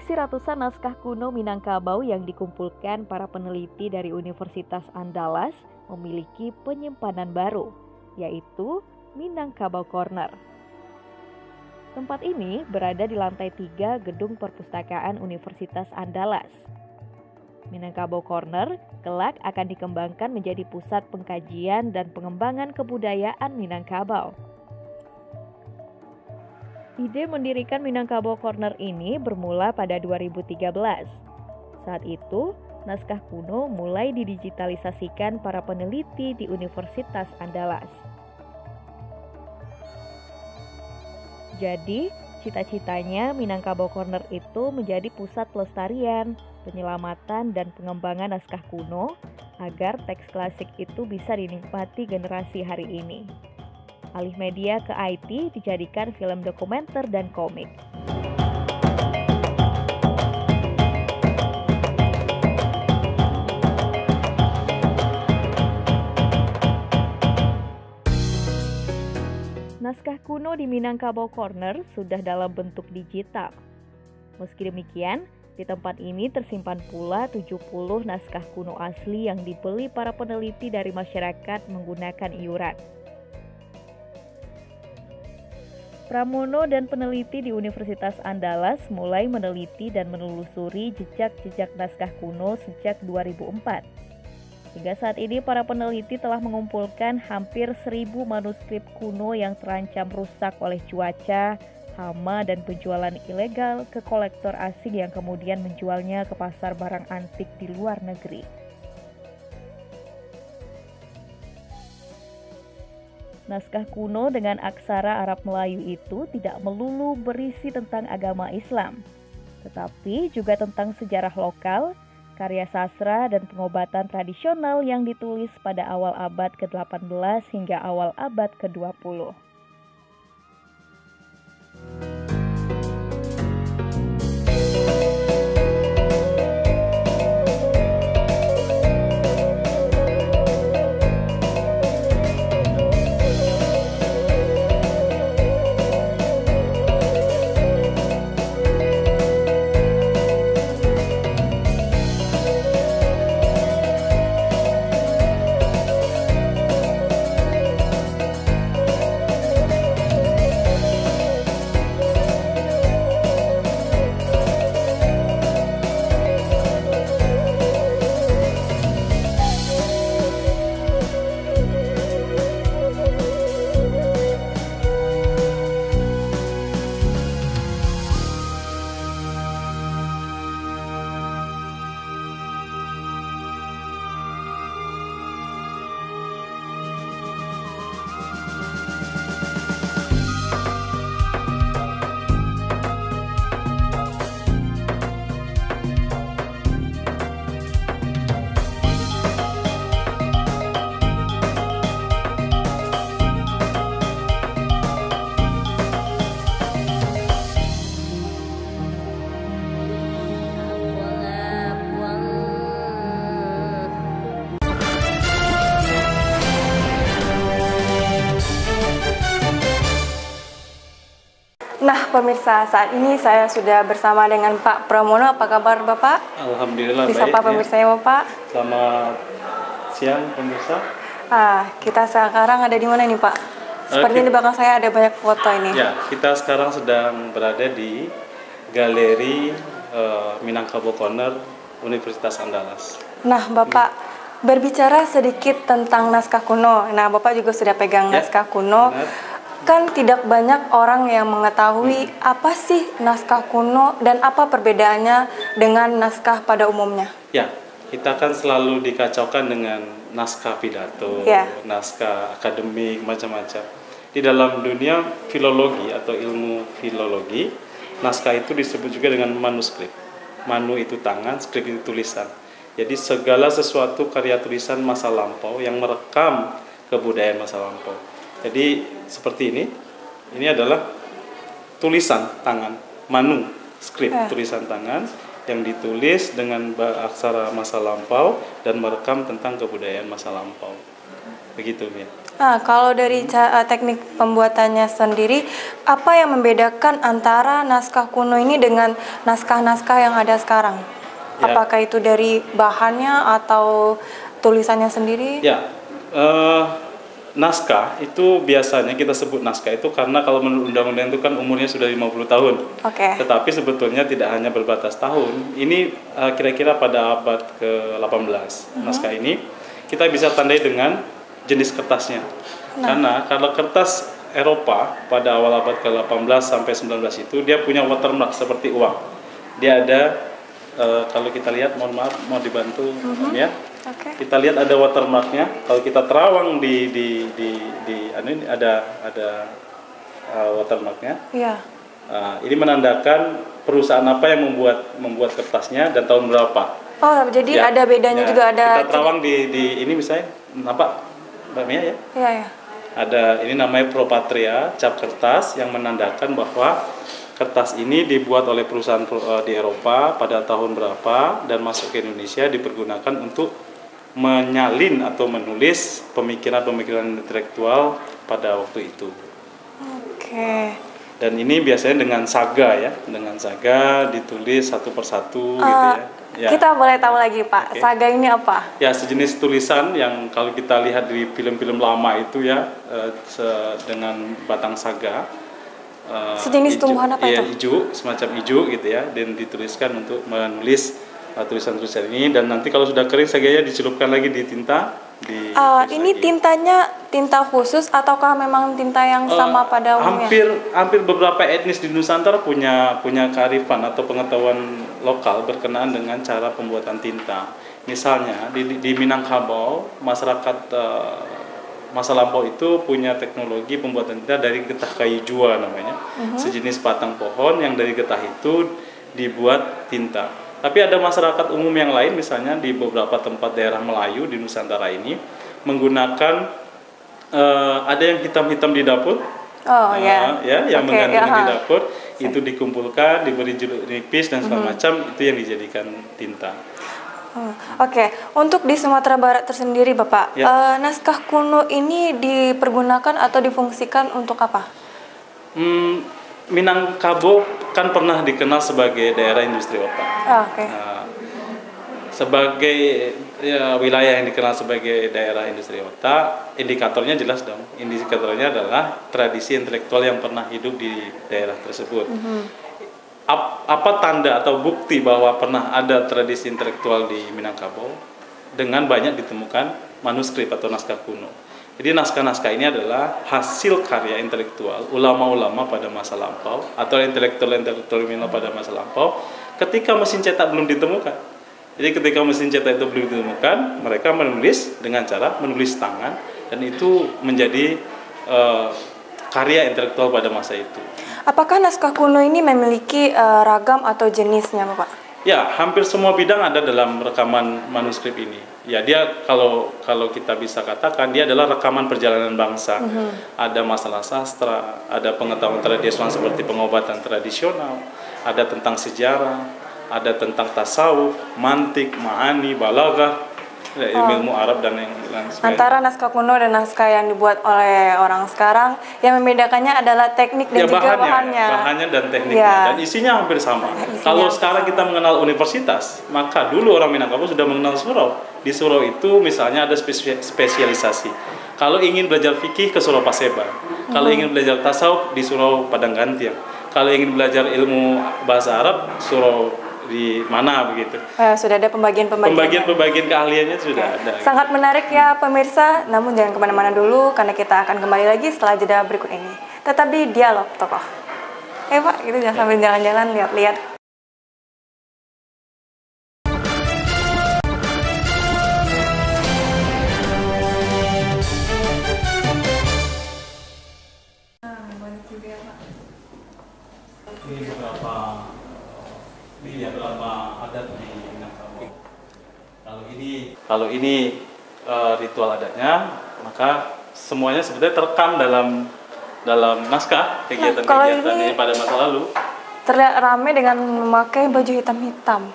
koleksi ratusan naskah kuno Minangkabau yang dikumpulkan para peneliti dari Universitas Andalas memiliki penyimpanan baru, yaitu Minangkabau Corner. Tempat ini berada di lantai 3 Gedung Perpustakaan Universitas Andalas. Minangkabau Corner kelak akan dikembangkan menjadi pusat pengkajian dan pengembangan kebudayaan Minangkabau. Ide mendirikan Minangkabau Corner ini bermula pada 2013. Saat itu, naskah kuno mulai didigitalisasikan para peneliti di Universitas Andalas. Jadi, cita-citanya Minangkabau Corner itu menjadi pusat pelestarian, penyelamatan, dan pengembangan naskah kuno agar teks klasik itu bisa dinikmati generasi hari ini. Alih media ke IT dijadikan film dokumenter dan komik. Naskah kuno di Minangkabau Corner sudah dalam bentuk digital. Meski demikian, di tempat ini tersimpan pula 70 naskah kuno asli yang dibeli para peneliti dari masyarakat menggunakan iuran. Pramono dan peneliti di Universitas Andalas mulai meneliti dan menelusuri jejak-jejak naskah kuno sejak 2004. Hingga saat ini para peneliti telah mengumpulkan hampir 1.000 manuskrip kuno yang terancam rusak oleh cuaca, hama, dan penjualan ilegal ke kolektor asing yang kemudian menjualnya ke pasar barang antik di luar negeri. Naskah kuno dengan aksara Arab Melayu itu tidak melulu berisi tentang agama Islam, tetapi juga tentang sejarah lokal, karya sastra, dan pengobatan tradisional yang ditulis pada awal abad ke-18 hingga awal abad ke-20. Nah, pemirsa, saat ini saya sudah bersama dengan Pak Pramono. Apa kabar Bapak? Alhamdulillah baik. Disapa pemirsanya Bapak. Selamat siang pemirsa. Kita sekarang ada di mana nih Pak? Seperti di belakang saya ada banyak foto ini. Ya, kita sekarang sedang berada di Galeri Minangkabau Corner Universitas Andalas. Nah, Bapak berbicara sedikit tentang naskah kuno. Nah, Bapak juga sudah pegang naskah kuno. Benar. Kan tidak banyak orang yang mengetahui apa sih naskah kuno dan apa perbedaannya dengan naskah pada umumnya. Ya, kita kan selalu dikacaukan dengan naskah pidato, naskah akademik, macam-macam. Di dalam dunia filologi atau ilmu filologi, naskah itu disebut juga dengan manuskrip. Manu itu tangan, skrip itu tulisan. Jadi segala sesuatu karya tulisan masa lampau yang merekam kebudayaan masa lampau. Jadi seperti ini adalah tulisan tangan, manu, skrip, tulisan tangan yang ditulis dengan aksara masa lampau dan merekam tentang kebudayaan masa lampau. Begitu, Mia. Nah, kalau dari teknik pembuatannya sendiri, apa yang membedakan antara naskah kuno ini dengan naskah-naskah yang ada sekarang? Ya. Apakah itu dari bahannya atau tulisannya sendiri? Ya, naskah itu biasanya kita sebut naskah itu karena kalau menurut undang-undang itu kan umurnya sudah 50 tahun. Oke. Tetapi sebetulnya tidak hanya berbatas tahun. Ini kira-kira pada abad ke-18. Naskah ini kita bisa tandai dengan jenis kertasnya. Karena kalau kertas Eropa pada awal abad ke-18 sampai 19 itu dia punya watermark seperti uang. Dia ada kalau kita lihat, mohon maaf, mau dibantu ya. Okay. Kita lihat ada watermarknya. Kalau kita terawang di ini ada watermarknya. Iya. Ini menandakan perusahaan apa yang membuat kertasnya dan tahun berapa. Oh, jadi ya, ada bedanya juga ada. Kita terawang di ini misalnya, nampak Mbak Mia ya? Iya, ya. Ada ini namanya Pro Patria, cap kertas yang menandakan bahwa kertas ini dibuat oleh perusahaan di Eropa pada tahun berapa dan masuk ke Indonesia dipergunakan untuk menyalin atau menulis pemikiran-pemikiran intelektual pada waktu itu. Oke. Dan ini biasanya dengan saga ya, dengan saga ditulis satu persatu gitu ya. Ya. Kita boleh tahu lagi Pak, saga ini apa? Ya, sejenis tulisan yang kalau kita lihat di film-film lama itu ya, dengan batang saga. Sejenis tumbuhan apa itu? Hijau, semacam hijau gitu ya, dan dituliskan untuk menulis tulisan-tulisan ini, dan nanti kalau sudah kering saganya dicelupkan lagi di tinta. Ini tintanya tinta khusus ataukah memang tinta yang sama pada umumnya? Hampir beberapa etnis di Nusantara punya kearifan atau pengetahuan lokal berkenaan dengan cara pembuatan tinta. Misalnya di Minangkabau, masyarakat masa lampau itu punya teknologi pembuatan tinta dari getah kayu jua namanya, sejenis batang pohon yang dari getah itu dibuat tinta. Tapi ada masyarakat umum yang lain, misalnya di beberapa tempat daerah Melayu di Nusantara ini menggunakan ada yang hitam-hitam di dapur, yang menggantung di dapur, itu dikumpulkan, diberi jeruk nipis dan segala macam, itu yang dijadikan tinta. Oke, untuk di Sumatera Barat tersendiri, Bapak, naskah kuno ini dipergunakan atau difungsikan untuk apa? Minangkabau kan pernah dikenal sebagai daerah industri otak. Sebagai wilayah yang dikenal sebagai daerah industri otak, indikatornya jelas dong. Indikatornya adalah tradisi intelektual yang pernah hidup di daerah tersebut. Apa tanda atau bukti bahwa pernah ada tradisi intelektual di Minangkabau? Dengan banyak ditemukan manuskrip atau naskah kuno. Jadi naskah-naskah ini adalah hasil karya intelektual ulama-ulama pada masa lampau atau intelektual-intelektual pada masa lampau ketika mesin cetak belum ditemukan. Jadi ketika mesin cetak itu belum ditemukan, mereka menulis dengan cara menulis tangan, dan itu menjadi karya intelektual pada masa itu. Apakah naskah kuno ini memiliki ragam atau jenisnya, Bapak? Ya, hampir semua bidang ada dalam rekaman manuskrip ini. Ya, dia kalau kita bisa katakan dia adalah rekaman perjalanan bangsa. Ada masalah sastra, ada pengetahuan tradisional seperti pengobatan tradisional, ada tentang sejarah, ada tentang tasawuf, mantik, ma'ani, balaghah, ilmu Arab dan yang lain sebagainya. Antara naskah kuno dan naskah yang dibuat oleh orang sekarang, yang membedakannya adalah teknik dan juga bahannya dan tekniknya, dan isinya hampir sama. Kalau sekarang kita mengenal universitas, maka dulu orang Minangkabau sudah mengenal surau. Di surau itu misalnya ada spesialisasi. Kalau ingin belajar fikih ke Surau Paseban, kalau ingin belajar tasawuf di Surau Padang Gantiang, kalau ingin belajar ilmu bahasa Arab, surau di mana begitu. Sudah ada pembagian keahliannya sudah ada. Sangat menarik ya pemirsa, namun jangan kemana-mana dulu karena kita akan kembali lagi setelah jeda berikut ini. Tetap di Dialog Tokoh. Pak, gitu jangan sambil jalan-jalan lihat-lihat. Ini beberapa adat di Minangkabau. Kalau ini ritual adatnya, maka semuanya sebetulnya terekam dalam naskah kegiatan-kegiatan ini pada masa lalu. Terlihat ramai dengan memakai baju hitam-hitam.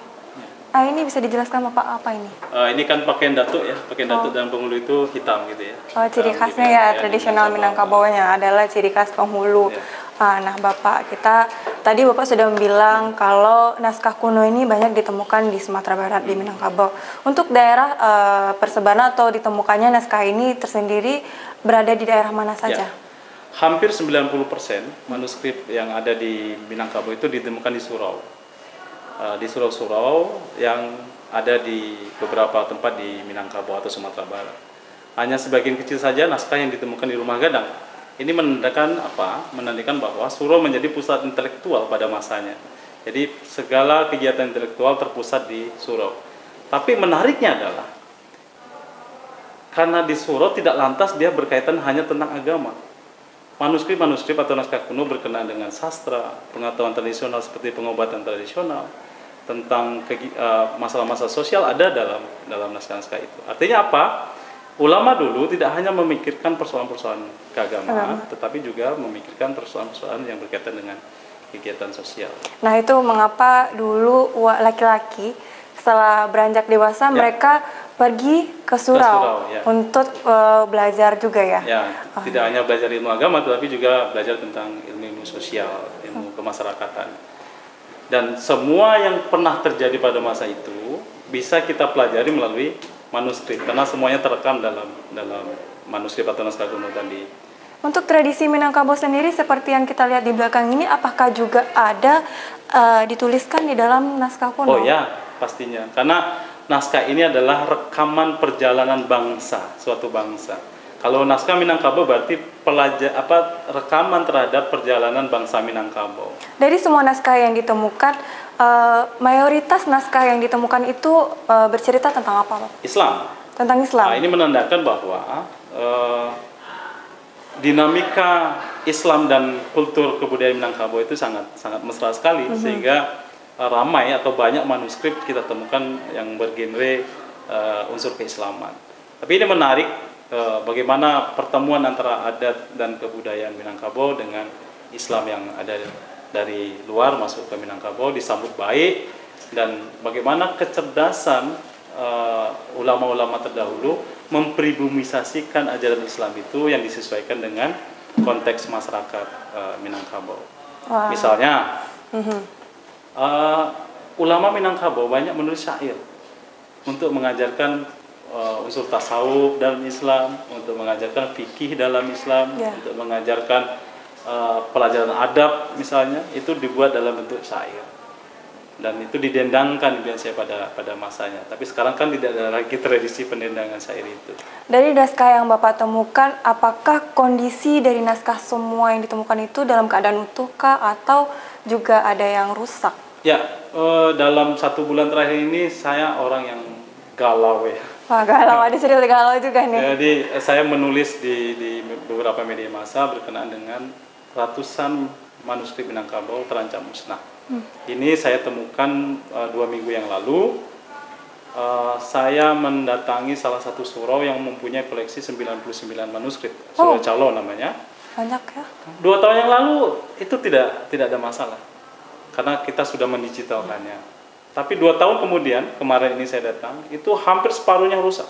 Ini bisa dijelaskan Bapak apa ini? Ini kan pakaian datuk ya, pakaian datuk dan penghulu itu hitam gitu ya. Ciri khasnya ya, tradisional Minangkabaunya adalah ciri khas penghulu. Ya. Nah Bapak, tadi Bapak sudah bilang kalau naskah kuno ini banyak ditemukan di Sumatera Barat, di Minangkabau. Untuk daerah persebaran atau ditemukannya naskah ini tersendiri berada di daerah mana saja? Ya. Hampir 90% manuskrip yang ada di Minangkabau itu ditemukan di surau. Di surau-surau yang ada di beberapa tempat di Minangkabau atau Sumatera Barat. Hanya sebagian kecil saja naskah yang ditemukan di Rumah Gadang. Ini menandakan apa? Menandakan bahwa surau menjadi pusat intelektual pada masanya. Jadi segala kegiatan intelektual terpusat di surau. Tapi menariknya adalah karena di surau tidak lantas dia berkaitan hanya tentang agama. Manuskrip-manuskrip atau naskah kuno berkenaan dengan sastra, pengetahuan tradisional seperti pengobatan tradisional, tentang masalah-masalah sosial ada dalam naskah-naskah itu. Artinya apa? Ulama dulu tidak hanya memikirkan persoalan-persoalan keagamaan, tetapi juga memikirkan persoalan-persoalan yang berkaitan dengan kegiatan sosial. Nah itu mengapa dulu laki-laki setelah beranjak dewasa mereka pergi ke surau ya, untuk belajar juga ya? Tidak hanya belajar ilmu agama, tetapi juga belajar tentang ilmu sosial, ilmu kemasyarakatan. Dan semua yang pernah terjadi pada masa itu bisa kita pelajari melalui manuskrip, karena semuanya terekam dalam manuskrip atau naskah kuno tadi. Untuk tradisi Minangkabau sendiri seperti yang kita lihat di belakang ini, apakah juga ada dituliskan di dalam naskah kuno? Oh ya, pastinya. Karena naskah ini adalah rekaman perjalanan bangsa, suatu bangsa. Kalau naskah Minangkabau berarti rekaman terhadap perjalanan bangsa Minangkabau. Dari semua naskah yang ditemukan, mayoritas naskah yang ditemukan itu bercerita tentang apa, Pak? Islam. Tentang Islam. Nah, ini menandakan bahwa dinamika Islam dan kultur kebudayaan Minangkabau itu sangat mesra sekali, sehingga ramai atau banyak manuskrip kita temukan yang bergenre unsur keislaman. Tapi ini menarik bagaimana pertemuan antara adat dan kebudayaan Minangkabau dengan Islam yang ada dari luar masuk ke Minangkabau disambut baik, dan bagaimana kecerdasan ulama-ulama terdahulu mempribumisasikan ajaran Islam itu yang disesuaikan dengan konteks masyarakat Minangkabau. Wow. Misalnya ulama Minangkabau banyak menulis syair untuk mengajarkan unsur tasawuf dalam Islam, untuk mengajarkan fikih dalam Islam, untuk mengajarkan pelajaran adab misalnya, itu dibuat dalam bentuk syair, dan itu didendangkan biasanya pada masanya. Tapi sekarang kan tidak ada lagi tradisi pendendangan syair itu. Dari naskah yang Bapak temukan, apakah kondisi dari naskah semua yang ditemukan itu dalam keadaan utuhkah atau juga ada yang rusak? Ya, dalam 1 bulan terakhir ini saya orang yang galau ya. Wah, galau, ada cerita galau juga nih. Jadi saya menulis di beberapa media massa berkenaan dengan ratusan manuskrip Minangkabau terancam musnah. Ini saya temukan 2 minggu yang lalu. Saya mendatangi salah satu surau yang mempunyai koleksi 99 manuskrip. Surau Calo namanya. Banyak ya. 2 tahun yang lalu itu tidak ada masalah, karena kita sudah mendigitalkannya. Tapi 2 tahun kemudian, kemarin ini saya datang, itu hampir separuhnya rusak.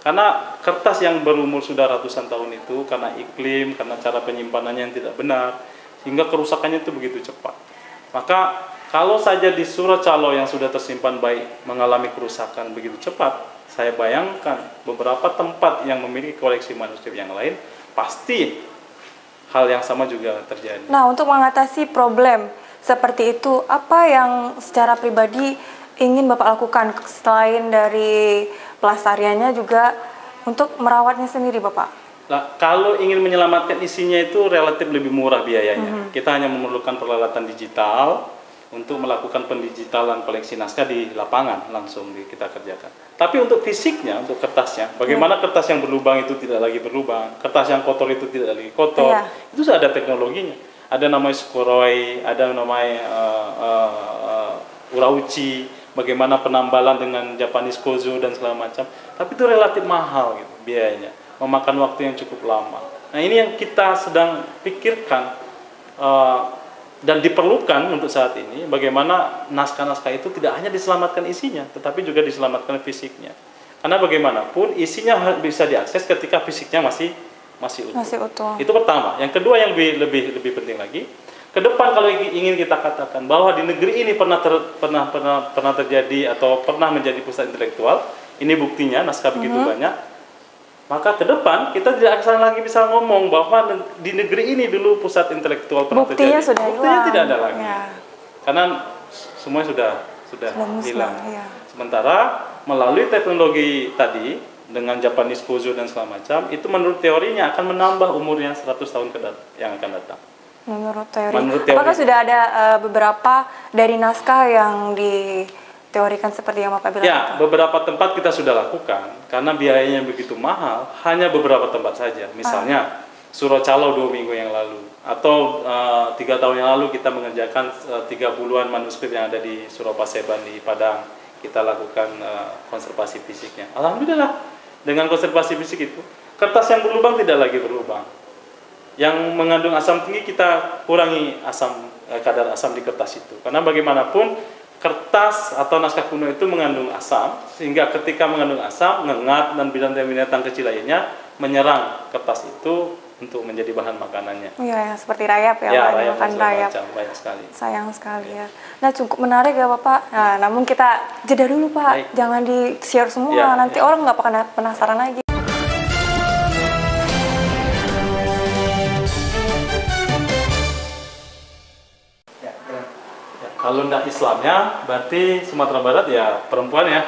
Karena kertas yang berumur sudah ratusan tahun itu, karena iklim, karena cara penyimpanannya yang tidak benar, sehingga kerusakannya itu begitu cepat. Maka kalau saja di Surau Calo yang sudah tersimpan baik mengalami kerusakan begitu cepat, saya bayangkan beberapa tempat yang memiliki koleksi manuskrip yang lain, pasti hal yang sama juga terjadi. Nah, untuk mengatasi problem seperti itu, apa yang secara pribadi ingin Bapak lakukan selain dari pelestariannya juga untuk merawatnya sendiri, Bapak? Nah, kalau ingin menyelamatkan isinya itu relatif lebih murah biayanya. Kita hanya memerlukan peralatan digital untuk melakukan pendigitalan koleksi naskah di lapangan, langsung kita kerjakan. Tapi untuk fisiknya, untuk kertasnya, bagaimana kertas yang berlubang itu tidak lagi berlubang, kertas yang kotor itu tidak lagi kotor, itu sudah ada teknologinya. Ada namanya Sukhoi, ada namanya Urauchi, bagaimana penambalan dengan Japanese Kozo dan segala macam. Tapi itu relatif mahal gitu, biayanya, memakan waktu yang cukup lama. Nah, ini yang kita sedang pikirkan, dan diperlukan untuk saat ini bagaimana naskah-naskah itu tidak hanya diselamatkan isinya, tetapi juga diselamatkan fisiknya. Karena bagaimanapun isinya bisa diakses ketika fisiknya masih utuh. Masih utuh. Itu pertama. Yang kedua yang lebih penting lagi, ke depan kalau ingin kita katakan bahwa di negeri ini pernah terjadi atau pernah menjadi pusat intelektual, ini buktinya naskah begitu banyak. Maka ke depan kita tidak akan lagi bisa ngomong bahwa di negeri ini dulu pusat intelektual pernah Buktinya terjadi. sudah Buktinya hilang. tidak ada lagi. Ya. Karena semua sudah musnah, hilang. ya. Sementara melalui teknologi tadi dengan Japanese Kozo dan segala macam, itu menurut teorinya akan menambah umurnya 100 tahun yang akan datang. Menurut teori. Apakah Apakah sudah ada beberapa dari naskah yang diteorikan seperti yang Bapak bilang? Ya, beberapa tempat kita sudah lakukan karena biayanya begitu mahal, hanya beberapa tempat saja. Misalnya Surocalo 2 minggu yang lalu, atau 3 tahun yang lalu kita mengerjakan 30-an manuskrip yang ada di Surapaseban di Padang. Kita lakukan konservasi fisiknya. Alhamdulillah, dengan konservasi fisik itu, kertas yang berlubang tidak lagi berlubang. Yang mengandung asam tinggi kita kurangi kadar asam di kertas itu. Karena bagaimanapun kertas atau naskah kuno itu mengandung asam, sehingga ketika mengandung asam, ngengat dan binatang-binatang kecil lainnya menyerang kertas itu untuk menjadi bahan makanannya. Iya, seperti rayap ya, rayap makan rayap. Macam, banyak sekali. Sayang sekali ya. Nah, cukup menarik ya Bapak. Nah, namun kita jeda dulu Pak. Baik. Jangan di-share semua, nanti orang nggak penasaran lagi. Kalau tidak Islamnya, berarti Sumatera Barat ya perempuan ya.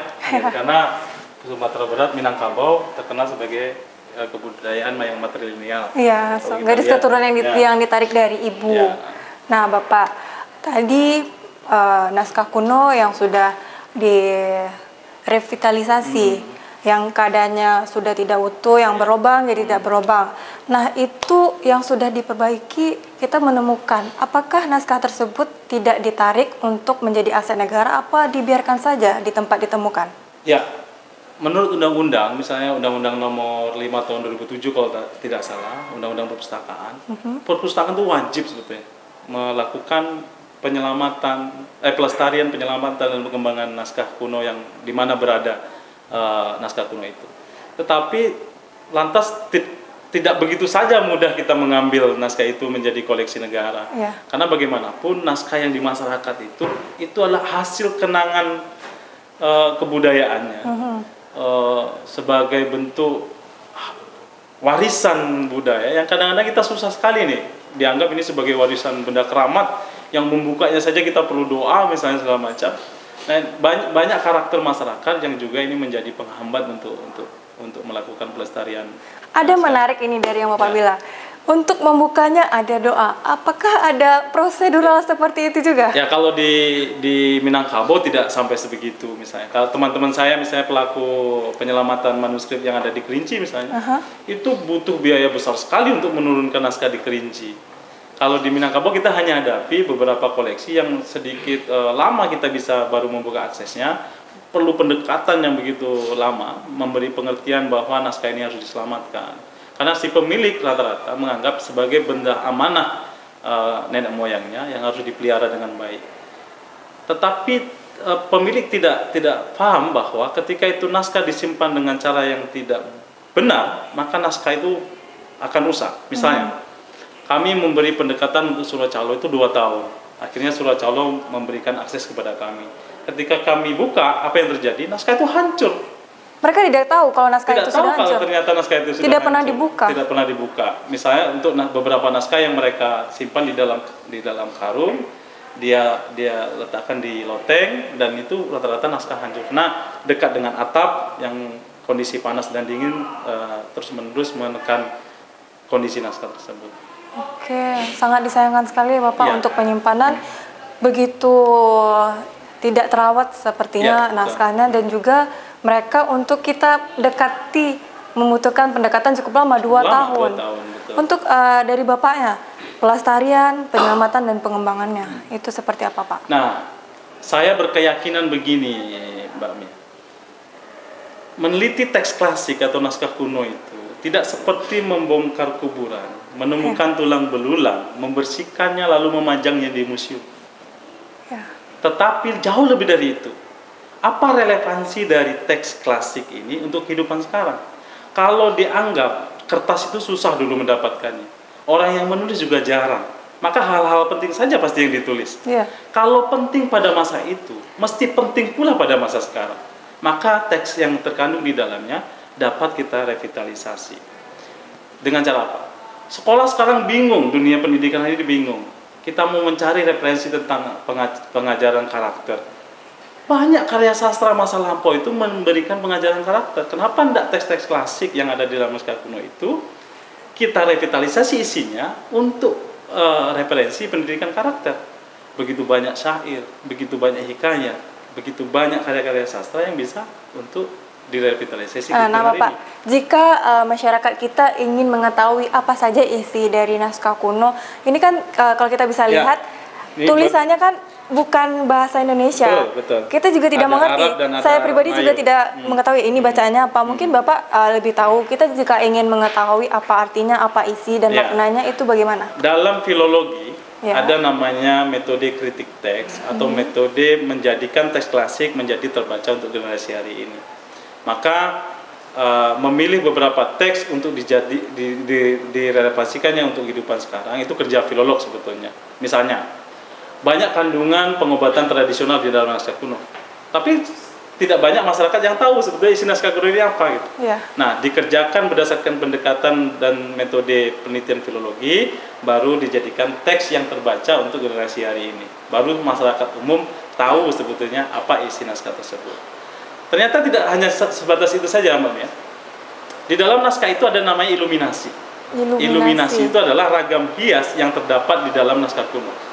Karena Sumatera Barat, Minangkabau terkenal sebagai kebudayaan yang matrilineal. Iya, garis keturunan yang ditarik dari ibu. Ya. Nah, Bapak, tadi naskah kuno yang sudah direvitalisasi, yang keadaannya sudah tidak utuh, yang berlobang jadi tidak berlobang. Nah, itu yang sudah diperbaiki, kita menemukan apakah naskah tersebut tidak ditarik untuk menjadi aset negara, apa dibiarkan saja di tempat ditemukan? Ya, menurut undang-undang, misalnya Undang-Undang Nomor 5 Tahun 2007 kalau tidak salah, Undang-Undang Perpustakaan, perpustakaan itu wajib sebetulnya melakukan pelestarian, penyelamatan dan pengembangan naskah kuno yang di mana berada naskah kuno itu. Tetapi lantas tidak begitu saja mudah kita mengambil naskah itu menjadi koleksi negara. Ya. Karena bagaimanapun naskah yang di masyarakat itu adalah hasil kenangan kebudayaannya. Sebagai bentuk warisan budaya yang kadang-kadang kita susah sekali nih dianggap ini sebagai warisan benda keramat yang membukanya saja kita perlu doa misalnya segala macam. Nah, banyak karakter masyarakat yang juga ini menjadi penghambat untuk melakukan pelestarian. Ada menarik ini dari yang Bapak bilang. Untuk membukanya ada doa. Apakah ada prosedural seperti itu juga? Ya, kalau di Minangkabau tidak sampai sebegitu misalnya. Kalau teman-teman saya misalnya pelaku penyelamatan manuskrip yang ada di Kerinci misalnya, itu butuh biaya besar sekali untuk menurunkan naskah di Kerinci. Kalau di Minangkabau kita hanya hadapi beberapa koleksi yang sedikit lama kita bisa baru membuka aksesnya. Perlu pendekatan yang begitu lama, memberi pengertian bahwa naskah ini harus diselamatkan. Karena si pemilik rata-rata menganggap sebagai benda amanah nenek moyangnya yang harus dipelihara dengan baik. Tetapi pemilik tidak paham bahwa ketika itu naskah disimpan dengan cara yang tidak benar, maka naskah itu akan rusak. Misalnya, kami memberi pendekatan untuk Surocalo itu 2 tahun. Akhirnya Surocalo memberikan akses kepada kami. Ketika kami buka, apa yang terjadi? Naskah itu hancur. Mereka tidak tahu kalau naskah itu sudah hancur. Kalau ternyata naskah itu sudah tidak hancur. pernah dibuka. Tidak pernah dibuka. Misalnya untuk beberapa naskah yang mereka simpan di dalam karung, dia letakkan di loteng dan itu rata-rata naskah hancur. Nah, dekat dengan atap yang kondisi panas dan dingin terus-menerus menekan kondisi naskah tersebut. Oke, sangat disayangkan sekali ya Bapak untuk penyimpanan begitu tidak terawat sepertinya naskahnya, dan juga mereka untuk kita dekati membutuhkan pendekatan cukup lama, 2 tahun. 2 tahun, betul. Untuk dari Bapaknya, pelestarian, penyelamatan dan pengembangannya itu seperti apa Pak? Nah, saya berkeyakinan begini Mbak Mia. Meneliti teks klasik atau naskah kuno itu tidak seperti membongkar kuburan, menemukan tulang belulang, membersihkannya lalu memajangnya di museum. Tetapi jauh lebih dari itu. Apa relevansi dari teks klasik ini untuk kehidupan sekarang? Kalau dianggap kertas itu susah dulu mendapatkannya, orang yang menulis juga jarang, maka hal-hal penting saja pasti yang ditulis. Kalau penting pada masa itu, mesti penting pula pada masa sekarang. Maka teks yang terkandung di dalamnya dapat kita revitalisasi. Dengan cara apa? Sekolah sekarang bingung, dunia pendidikan ini bingung. Kita mau mencari referensi tentang pengajaran karakter. Banyak karya sastra masa lampau itu memberikan pengajaran karakter. Kenapa tidak teks-teks klasik yang ada di dalam naskah kuno itu kita revitalisasi isinya untuk referensi pendidikan karakter? Begitu banyak syair, begitu banyak hikayat, begitu banyak karya-karya sastra yang bisa untuk direvitalisasi. Nah, Bapak, jika masyarakat kita ingin mengetahui apa saja isi dari naskah kuno, ini kan kalau kita bisa lihat tulisannya kan bukan bahasa Indonesia. Betul. Kita juga tidak mengerti. Saya pribadi juga tidak mengetahui ini bacaannya apa. Mungkin Bapak lebih tahu. Kita jika ingin mengetahui apa artinya, apa isi dan maknanya itu bagaimana? Dalam filologi ada namanya metode kritik teks atau metode menjadikan teks klasik menjadi terbaca untuk generasi hari ini. Maka memilih beberapa teks untuk direlevasikannya untuk kehidupan sekarang itu kerja filolog sebetulnya. Misalnya banyak kandungan pengobatan tradisional di dalam naskah kuno, tapi tidak banyak masyarakat yang tahu sebetulnya isi naskah kuno ini apa gitu. Nah, dikerjakan berdasarkan pendekatan dan metode penelitian filologi, baru dijadikan teks yang terbaca untuk generasi hari ini. Baru masyarakat umum tahu sebetulnya apa isi naskah tersebut. Ternyata tidak hanya sebatas itu saja, Mbak ya. Di dalam naskah itu ada namanya iluminasi. Iluminasi itu adalah ragam hias yang terdapat di dalam naskah kuno.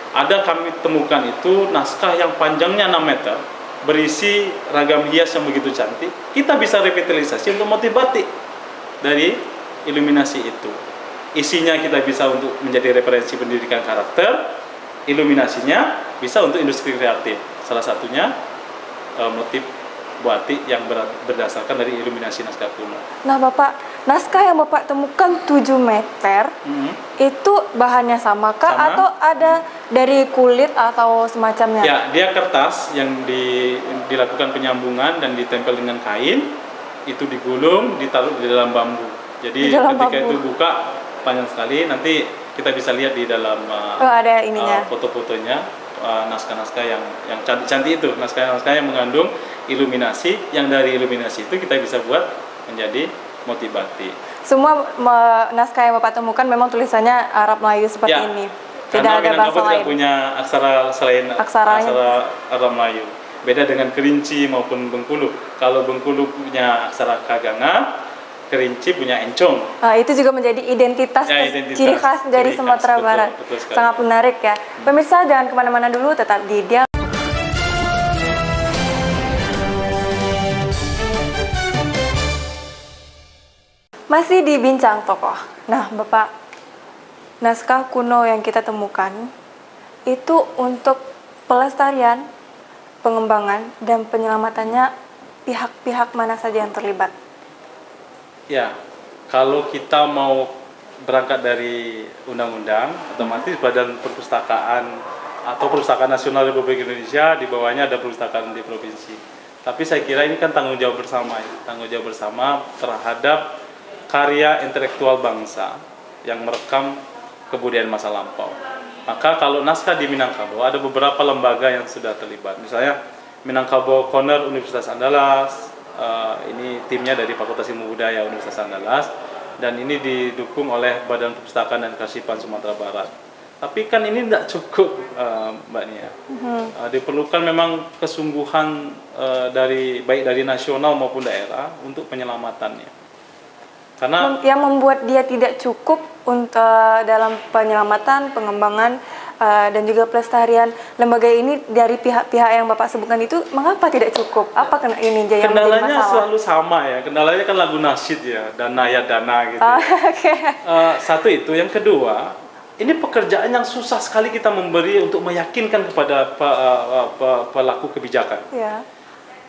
Ada kami temukan itu naskah yang panjangnya 6 meter, berisi ragam hias yang begitu cantik. Kita bisa revitalisasi untuk motif batik dari iluminasi itu. Isinya kita bisa untuk menjadi referensi pendidikan karakter, iluminasinya bisa untuk industri kreatif. Salah satunya motif batik yang berdasarkan dari iluminasi naskah kuno. Nah, Bapak, naskah yang Bapak temukan 7 meter, itu bahannya samakah atau ada dari kulit atau semacamnya? Ya, dia kertas yang dilakukan penyambungan dan ditempel dengan kain, itu digulung, ditaruh di dalam bambu. Jadi ketika itu buka panjang sekali, nanti kita bisa lihat di dalam ada ininya. Foto-fotonya. Naskah-naskah yang cantik-cantik itu, naskah-naskah yang mengandung iluminasi, yang dari iluminasi itu kita bisa buat menjadi motif batik. Semua naskah yang Bapak temukan memang tulisannya Arab Melayu seperti ini. Tidak ada bahasa lain. Tidak punya aksara selain aksara Arab Melayu. Beda dengan Kerinci maupun Bengkulu. Kalau Bengkulu punya aksara Kaganga, Kerinci punya encong. Itu juga menjadi identitas ciri khas dari Sumatera Barat. Betul sangat menarik ya. Pemirsa jangan kemana-mana dulu, tetap di Dialog. Masih di Bincang Tokoh. Nah, Bapak, naskah kuno yang kita temukan itu untuk pelestarian, pengembangan, dan penyelamatannya pihak-pihak mana saja yang terlibat? Ya, kalau kita mau berangkat dari undang-undang, otomatis Badan Perpustakaan atau Perpustakaan Nasional Republik Indonesia, di bawahnya ada perpustakaan di provinsi. Tapi saya kira ini kan tanggung jawab bersama, terhadap karya intelektual bangsa yang merekam kebudayaan masa lampau. Maka kalau naskah di Minangkabau, ada beberapa lembaga yang sudah terlibat. Misalnya Minangkabau Corner Universitas Andalas, ini timnya dari Fakultas Ilmu Budaya Universitas Andalas, dan ini didukung oleh Badan Perpustakaan dan Kearsipan Sumatera Barat. Tapi kan ini tidak cukup, Mbak Nia. Diperlukan memang kesungguhan baik dari nasional maupun daerah untuk penyelamatannya. Karena yang membuat dia tidak cukup untuk dalam penyelamatan, pengembangan, dan juga pelestarian lembaga ini dari pihak-pihak yang Bapak sebutkan itu, mengapa tidak cukup? Apa ini yang menjadi masalah? Kendalanya selalu sama ya, kendalanya kan lagu nasyid ya, dana ya dana gitu. Satu itu, yang kedua, ini pekerjaan yang susah sekali kita memberi untuk meyakinkan kepada pelaku kebijakan.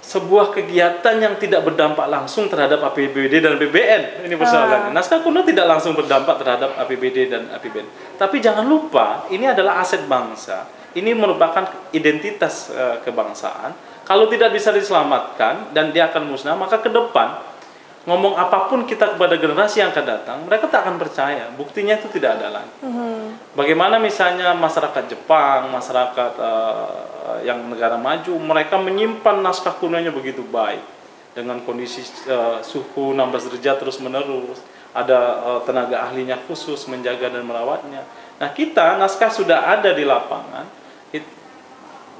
sebuah kegiatan yang tidak berdampak langsung terhadap APBD dan APBN. Ini persoalannya. Naskah kuno tidak langsung berdampak terhadap APBD dan APBN. Tapi jangan lupa, ini adalah aset bangsa. Ini merupakan identitas kebangsaan. Kalau tidak bisa diselamatkan dan dia akan musnah, maka ke depan ngomong apapun kita kepada generasi yang akan datang, mereka tak akan percaya. Buktinya itu tidak ada lagi. Bagaimana misalnya masyarakat Jepang, masyarakat yang negara maju, mereka menyimpan naskah kunonya begitu baik dengan kondisi suhu 16 derajat terus menerus. Ada tenaga ahlinya khusus menjaga dan merawatnya. Nah, kita naskah sudah ada di lapangan.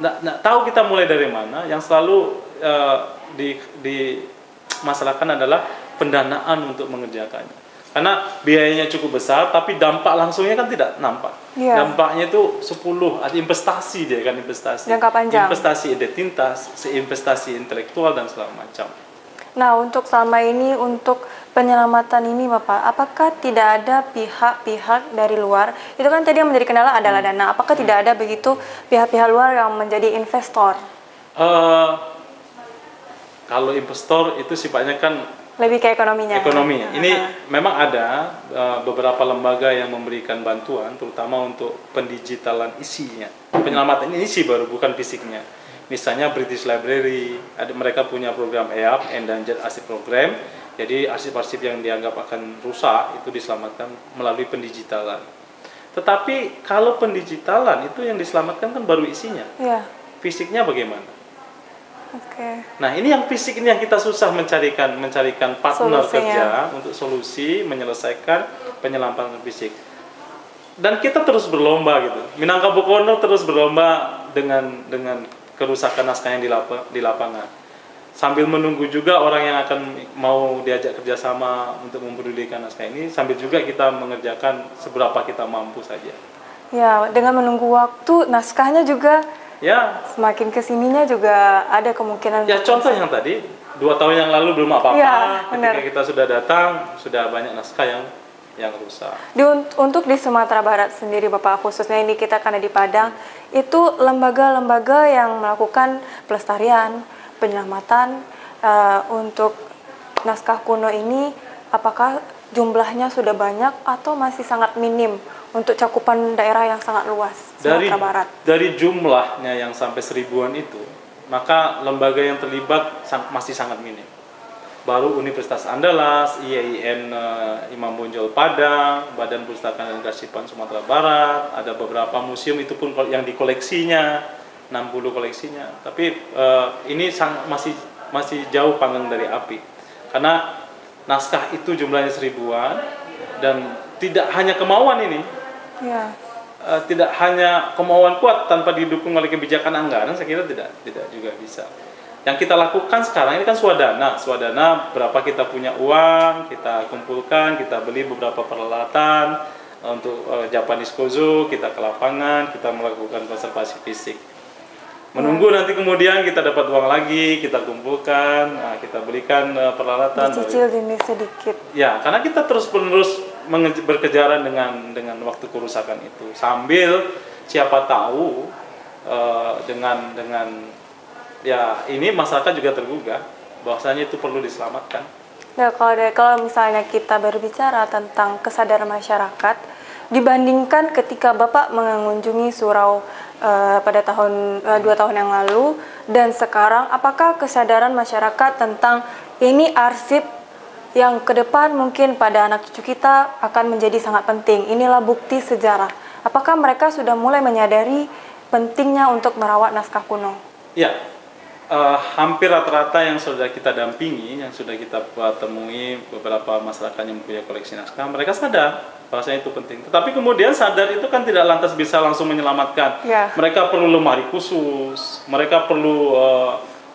Nggak tahu kita mulai dari mana. Yang selalu di masalahkan adalah pendanaan untuk mengerjakannya. Karena biayanya cukup besar, tapi dampak langsungnya kan tidak nampak. Dampaknya itu 10, ada investasi dia kan, investasi. Jangka panjang. Investasi identitas, investasi intelektual dan segala macam. Nah, untuk selama ini, untuk penyelamatan ini Bapak, apakah tidak ada pihak-pihak dari luar? Itu kan tadi yang menjadi kendala adalah dana. Apakah tidak ada begitu pihak-pihak luar yang menjadi investor? Kalau investor itu sifatnya kan lebih ke ekonominya. Ini memang ada beberapa lembaga yang memberikan bantuan, terutama untuk pendigitalan isinya. Penyelamatan isi baru, bukan fisiknya. Misalnya British Library, mereka punya program EAP, Endangered Arsip Program. Jadi arsip-arsip yang dianggap akan rusak itu diselamatkan melalui pendigitalan. Tetapi kalau pendigitalan itu yang diselamatkan kan baru isinya. Fisiknya bagaimana? Nah, ini yang fisik ini yang kita susah mencarikan partner kerja untuk solusi menyelesaikan penyelamatan fisik. Dan kita terus berlomba gitu. Minangkabau Corner terus berlomba dengan kerusakan naskah yang di lapangan. Sambil menunggu juga orang yang akan mau diajak kerjasama untuk mempedulikan naskah ini, sambil juga kita mengerjakan seberapa kita mampu saja. Ya, dengan menunggu waktu naskahnya juga semakin kesininya juga ada kemungkinan. Ya, contoh yang tadi 2 tahun yang lalu belum apa-apa. Ketika kita sudah datang, sudah banyak naskah yang rusak. Untuk di Sumatera Barat sendiri Bapak, khususnya ini kita karena di Padang, itu lembaga-lembaga yang melakukan pelestarian, penyelamatan untuk naskah kuno ini, apakah jumlahnya sudah banyak atau masih sangat minim untuk cakupan daerah yang sangat luas Sumatera Barat? Dari jumlahnya yang sampai 1000-an itu, maka lembaga yang terlibat masih sangat minim. Baru Universitas Andalas, IAIN Imam Bonjol Padang, Badan Perpustakaan dan Kearsipan Sumatera Barat, ada beberapa museum itu pun yang dikoleksinya, 60 koleksinya. Tapi ini masih jauh panggang dari api. Karena naskah itu jumlahnya 1000-an dan tidak hanya kemauan ini. Tidak hanya kemauan kuat tanpa didukung oleh kebijakan anggaran, saya kira tidak juga bisa. Yang kita lakukan sekarang ini kan swadana berapa kita punya uang, kita kumpulkan, kita beli beberapa peralatan untuk Japanese Kozo, kita ke lapangan, kita melakukan konservasi fisik. Menunggu nanti kemudian kita dapat uang lagi, kita kumpulkan, kita belikan peralatan. Dicicil demi sedikit. Ya, karena kita terus-menerus berkejaran dengan waktu kerusakan itu. Sambil siapa tahu dengan ya ini masyarakat juga tergugah bahwasanya itu perlu diselamatkan. Ya, kalau misalnya kita berbicara tentang kesadaran masyarakat dibandingkan ketika Bapak mengunjungi Surau pada 2 tahun yang lalu dan sekarang, apakah kesadaran masyarakat tentang ini arsip yang ke depan mungkin pada anak cucu kita akan menjadi sangat penting, inilah bukti sejarah, apakah mereka sudah mulai menyadari pentingnya untuk merawat naskah kuno? Ya, hampir rata-rata yang sudah kita dampingi, yang sudah kita temui beberapa masyarakat yang mempunyai koleksi naskah, mereka sadar bahwasanya itu penting. Tetapi kemudian sadar itu kan tidak lantas bisa langsung menyelamatkan. Mereka perlu lemari khusus, mereka perlu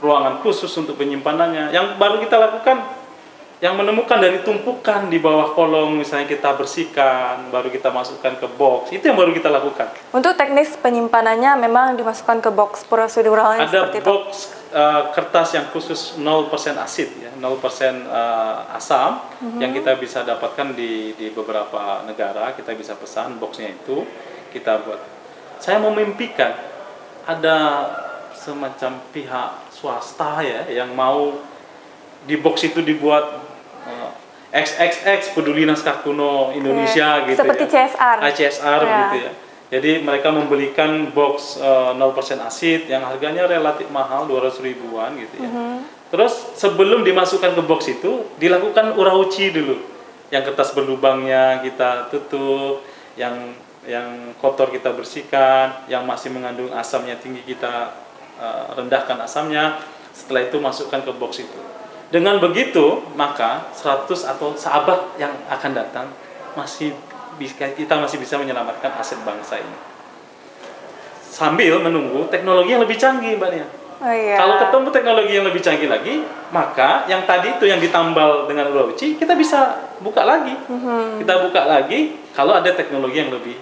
ruangan khusus untuk penyimpanannya. Yang baru kita lakukan, yang menemukan dari tumpukan di bawah kolong, misalnya kita bersihkan, baru kita masukkan ke box, itu yang baru kita lakukan. Untuk teknis penyimpanannya memang dimasukkan ke box proseduralnya seperti itu? Ada box kertas yang khusus 0% asid, ya, 0% asam, yang kita bisa dapatkan di beberapa negara. Kita bisa pesan boxnya itu, kita buat. Saya memimpikan ada semacam pihak swasta ya yang mau di box itu dibuat XXX peduli naskah kuno Indonesia gitu seperti ya. CSR. CSR gitu ya. Jadi mereka membelikan box 0% asid yang harganya relatif mahal 200 ribuan gitu ya. Terus sebelum dimasukkan ke box itu dilakukan urauci dulu. Yang kertas berlubangnya kita tutup, yang kotor kita bersihkan, yang masih mengandung asamnya tinggi kita rendahkan asamnya. Setelah itu masukkan ke box itu. Dengan begitu maka 100 atau seabad yang akan datang kita masih bisa menyelamatkan aset bangsa ini. Sambil menunggu teknologi yang lebih canggih, Mbak Nia. Oh, iya. Kalau ketemu teknologi yang lebih canggih lagi, maka yang tadi itu yang ditambal dengan urauci kita bisa buka lagi. Kita buka lagi kalau ada teknologi yang lebih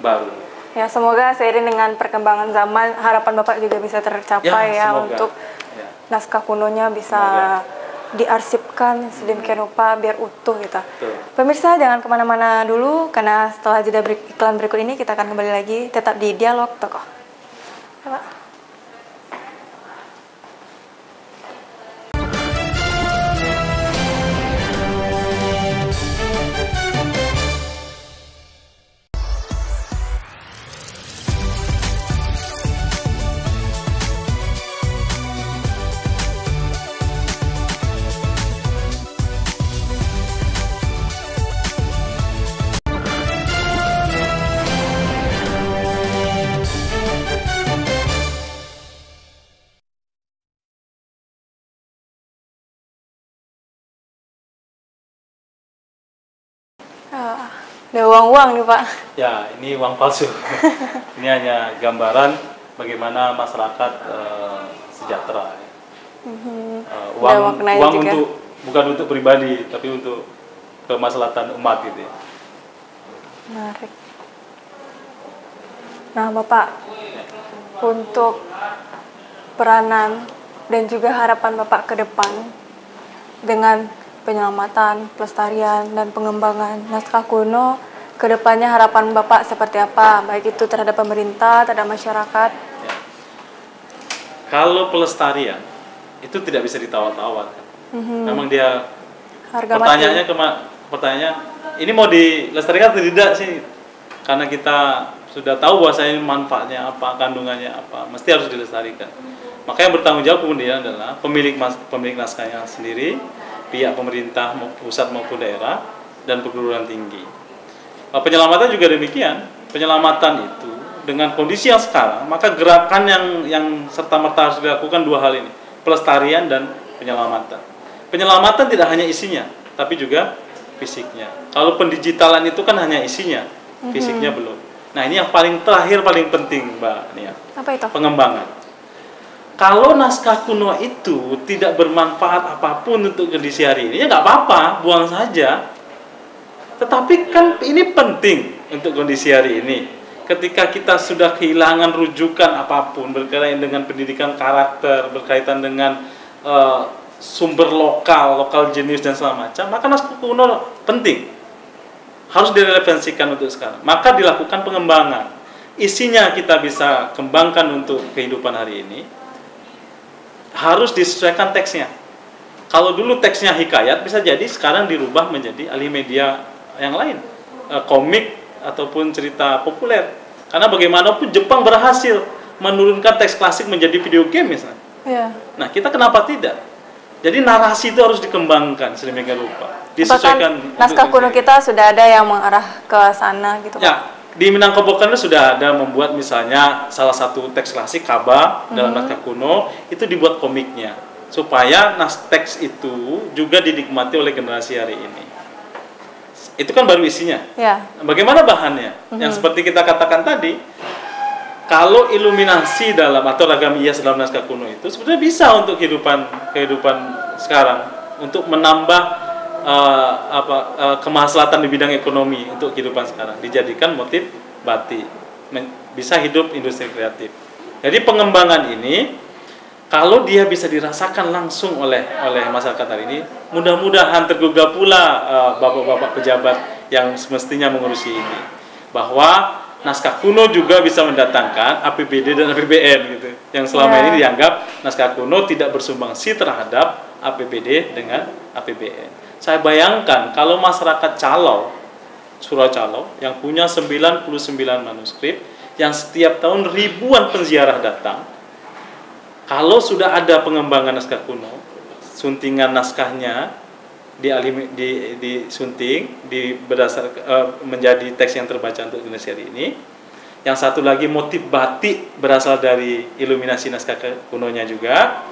baru. Ya, semoga seiring dengan perkembangan zaman harapan Bapak juga bisa tercapai ya untuk naskah kunonya bisa diarsipkan sedemikian rupa biar utuh gitu. Pemirsa jangan kemana-mana dulu karena setelah jeda iklan berikut ini kita akan kembali lagi tetap di Dialog Tokoh. Ya, Pak. Ada uang-uang nih Pak. Ya, ini uang palsu. Ini hanya gambaran bagaimana masyarakat sejahtera. Uang untuk bukan untuk pribadi, tapi untuk kemaslahatan umat gitu ya. Menarik. Nah Bapak, untuk peranan dan juga harapan Bapak ke depan dengan penyelamatan, pelestarian, dan pengembangan naskah kuno, kedepannya harapan Bapak seperti apa? Baik itu terhadap pemerintah, terhadap masyarakat? Ya. Kalau pelestarian, itu tidak bisa ditawar-tawar. Memang dia, pertanyaannya, ini mau dilestarikan atau tidak sih? Karena kita sudah tahu bahwasanya manfaatnya apa, kandungannya apa, mesti harus dilestarikan. Maka yang bertanggung jawab kemudian adalah pemilik naskahnya sendiri, pihak pemerintah pusat maupun daerah, dan perguruan tinggi. Penyelamatan juga demikian. Penyelamatan itu dengan kondisi yang sekarang, maka gerakan yang serta-merta harus dilakukan dua hal ini, pelestarian dan penyelamatan. Penyelamatan tidak hanya isinya, tapi juga fisiknya. Kalau pendigitalan itu kan hanya isinya, fisiknya belum. Nah ini yang paling terakhir, paling penting Mbak Nia. Apa itu? Pengembangan. Kalau naskah kuno itu tidak bermanfaat apapun untuk kondisi hari ini, ya nggak apa-apa, buang saja. Tetapi kan ini penting untuk kondisi hari ini. Ketika kita sudah kehilangan rujukan apapun berkaitan dengan pendidikan karakter, berkaitan dengan sumber lokal jenis dan segala macam, maka naskah kuno penting. Harus direlevansikan untuk sekarang. Maka dilakukan pengembangan. Isinya kita bisa kembangkan untuk kehidupan hari ini. Harus disesuaikan teksnya. Kalau dulu teksnya hikayat, bisa jadi sekarang dirubah menjadi alih media yang lain, komik ataupun cerita populer. Karena bagaimanapun Jepang berhasil menurunkan teks klasik menjadi video game misalnya. Ya. Nah kita kenapa tidak? Jadi narasi itu harus dikembangkan sedemikian rupa. Disesuaikan. Naskah kuno kita sudah ada yang mengarah ke sana gitu Pak? Ya. Di Minangkabau sudah ada membuat misalnya salah satu teks klasik Kaba dalam naskah kuno itu dibuat komiknya supaya teks itu juga dinikmati oleh generasi hari ini. Itu kan baru isinya. Ya. Bagaimana bahannya? Yang seperti kita katakan tadi, kalau iluminasi dalam atau ragam hias dalam naskah kuno itu sebenarnya bisa untuk kehidupan sekarang untuk menambah kemaslahatan di bidang ekonomi untuk kehidupan sekarang, dijadikan motif batik, bisa hidup industri kreatif. Jadi pengembangan ini kalau dia bisa dirasakan langsung oleh masyarakat hari ini, mudah-mudahan tergugah pula bapak-bapak pejabat yang semestinya mengurusi ini, bahwa naskah kuno juga bisa mendatangkan APBD dan APBN gitu. Yang selama ini dianggap naskah kuno tidak bersumbangsi terhadap APBD dengan APBN. Saya bayangkan kalau masyarakat Surau Calo yang punya 99 manuskrip, yang setiap tahun ribuan penziarah datang, kalau sudah ada pengembangan naskah kuno, suntingan naskahnya disunting, menjadi teks yang terbaca untuk Indonesia ini. Yang satu lagi motif batik berasal dari iluminasi naskah kunonya juga.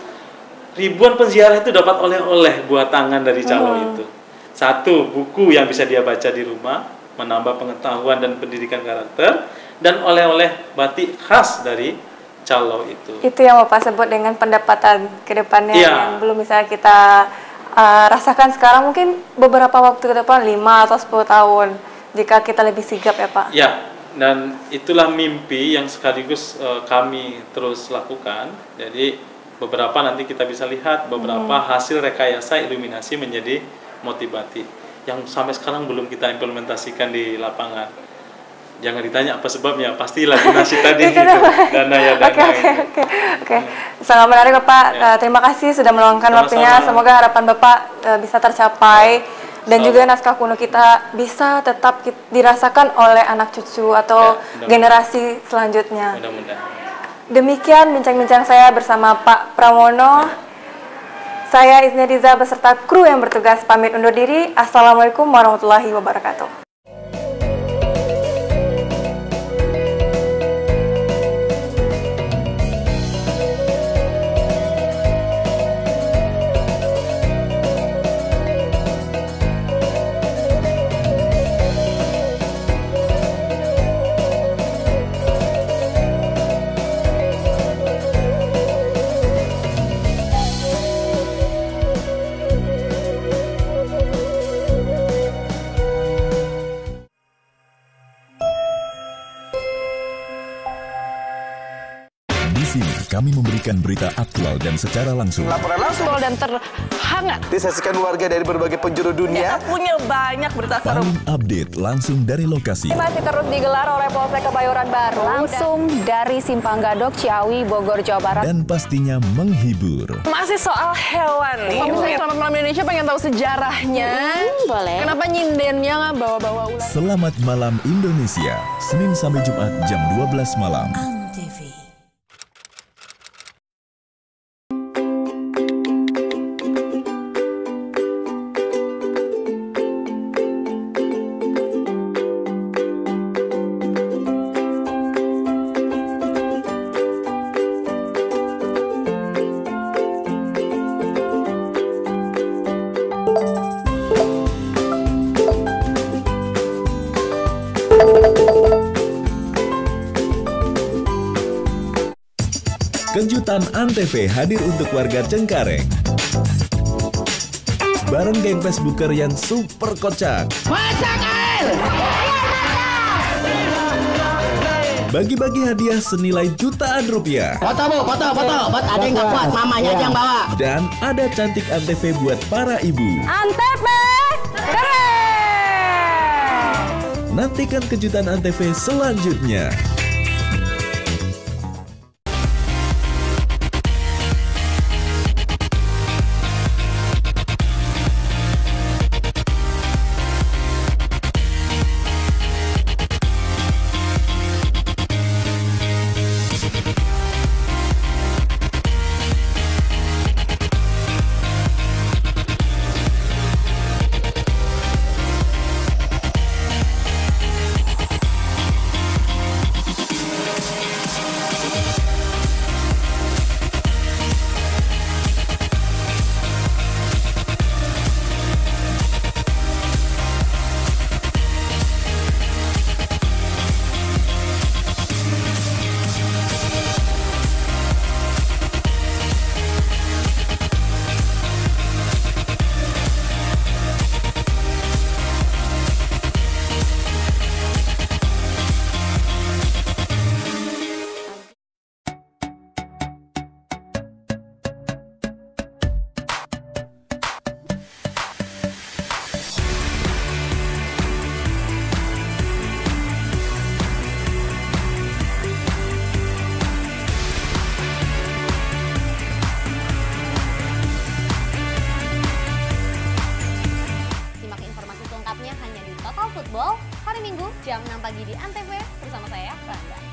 Ribuan penziarah itu dapat oleh-oleh buat tangan dari Calo itu. Satu, buku yang bisa dia baca di rumah, menambah pengetahuan dan pendidikan karakter, dan oleh-oleh batik khas dari Calo itu. Itu yang Bapak sebut dengan pendapatan ke depannya yang belum bisa kita rasakan sekarang, mungkin beberapa waktu ke depan 5 atau 10 tahun jika kita lebih sigap ya Pak. Ya, dan itulah mimpi yang sekaligus kami terus lakukan. Jadi beberapa nanti kita bisa lihat beberapa hasil rekayasa iluminasi menjadi motif batik yang sampai sekarang belum kita implementasikan di lapangan. Jangan ditanya apa sebabnya, pasti laminasi tadi gitu. Dana. Oke. Sangat menarik Bapak. Terima kasih sudah meluangkan waktunya. Semoga harapan Bapak bisa tercapai dan juga naskah kuno kita bisa tetap dirasakan oleh anak cucu atau generasi selanjutnya. Mudah-mudahan. Demikian bincang-bincang saya bersama Pak Pramono. Saya Isnia Diza beserta kru yang bertugas pamit undur diri. Assalamualaikum warahmatullahi wabarakatuh. Di sini kami memberikan berita aktual dan secara langsung. Laporan langsung dan terhangat disaksikan warga dari berbagai penjuru dunia. Kita punya banyak berita seru. Paling update langsung dari lokasi. Masih terus digelar oleh Polsek Kebayoran Baru. Langsung dari Simpang Gadok, Ciawi, Bogor, Jawa Barat. Dan pastinya menghibur. Masih soal hewan nih. Kalau misalnya Selamat Malam Indonesia pengen tahu sejarahnya. Boleh. Kenapa nyindennya nggak bawa-bawa ular? Selamat Malam Indonesia, Senin sampai Jumat jam 12 malam. Kejutan Antv hadir untuk warga Cengkareng. Bareng geng Facebooker yang super kocak. Bagi-bagi hadiah senilai jutaan rupiah. Foto. Buat ada yang nggak kuat, mamanya aja yang bawa. Dan ada cantik Antv buat para ibu. Antv keren. Nantikan kejutan Antv selanjutnya. Football hari Minggu jam 6 pagi di Antv bersama saya, Randa.